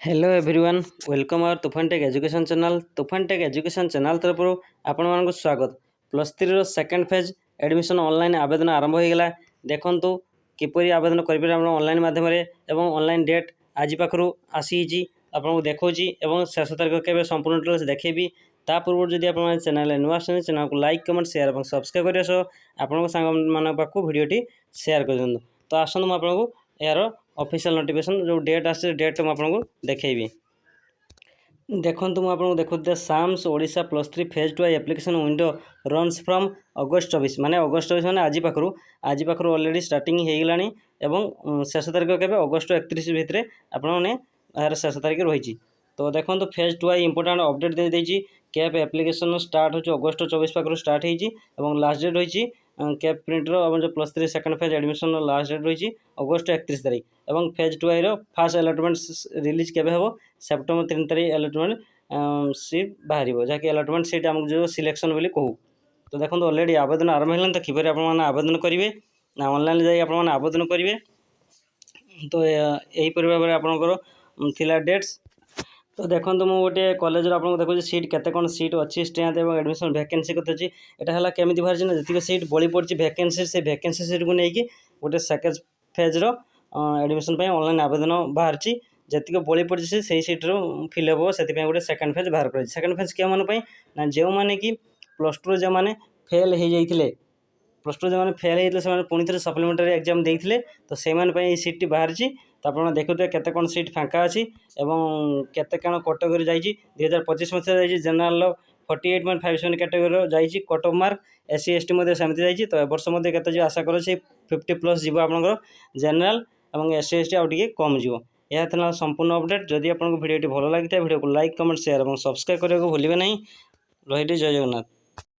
Hello everyone welcome our तुफान take education channel तुफान take education channel तरफ आपण मानक स्वागत। Plus three second phase admission online आवेदन आरंभ हो गला। देखंतु किपरि आवेदन करें ऑनलाइन माध्यम एवं ऑनलाइन डेट आज पाखु आसी आपको देखी और शेष तारीख के संपूर्ण डिटेल्स देखेबी। ता पूर्व जदि आप चैनल नुआ चैनल को लाइक कमेंट शेयर और सब्सक्राइब करने सह आपण सांग पाखु भिडियोटी शेयर कर दिखाँ। तो आसतु आपको यार ऑफिशियल नोटिफिकेशन जो डेट आसे डेट आपको देखी। देखो मुझे देखुते SAMS Odisha plus three phase two application window runs from August 24 माने अगस्ट 24 माने आज पाखु ऑलरेडी स्टार्टिंग हो गलानी शेष तारीख के अगस्ट 31 भितर आपने यार शेष तारीख रही। तो देखो फेज टू इंपोर्टाट अपडेट दे देती। कैप एप्लिकेशन स्टार्ट हो अगस्ट 24 पाखु स्टार्ट हो लास्ट डेट रही। कैप प्रिंटर जो plus three second phase admission last date रही अगस्ट 31 तारीख और phase two first allotment release केवे हम सेप्टेम्बर 3 तारीख अलटमेंट सीट बाहर जहाँकि अलटमेंट सीट आमको जो सिलेक्शन बोली कहू। तो देखो ऑलरेडी आवेदन आरंभ है। तो किपर आवेदन करेंगे ना ऑनलाइन जाए आवेदन करेंगे। तो यही भाव में आपंकर डेट्स। तो देखो मुझे गोटे कॉलेज आपको देखो सीट केते कौन सीट अच्छी स्ट्रेंथ और एडमिशन वैकेंसी कत है केमी बाहर ना जी सीट बड़ी पड़ी वैकेंसी से वैकेंसी सीट को लेकिन गोटे सेकेंड फेज एडमिशन ऑनलाइन आवेदन बाहर जी बड़ी पड़ी से सीट्रु फिलअप हो से गोटे सेकेंड फेज बाहर कर। सेकेंड फेज क्या मानी ना जो मैंने कि प्लस टू जो मैंने फेल हो जाते प्लस टू जो मैंने फेल होते हैं पुणी थे सप्लीमेंटारी एग्जाम देते तो से सीट बाहर। तो आप देखुए केते कौन सीट फाँका अच्छी और केते कौन कैटेगरी जाइए 2025 मसीह जनरल 48.57 कैटेगरी जाइए cut off mark SC ST सेमती जाइए। तो वर्ष के आशा कर 50+ जीव आप जनरल और एससी एसटी आउ टे कम जीव। यह था संपूर्ण अपडेट। जदि आपको भिडियो भल लगी भिडियो को लाइक कमेंट शेयर और सब्सक्राइब करने को भूलें नहीं। रही जय जगन्नाथ।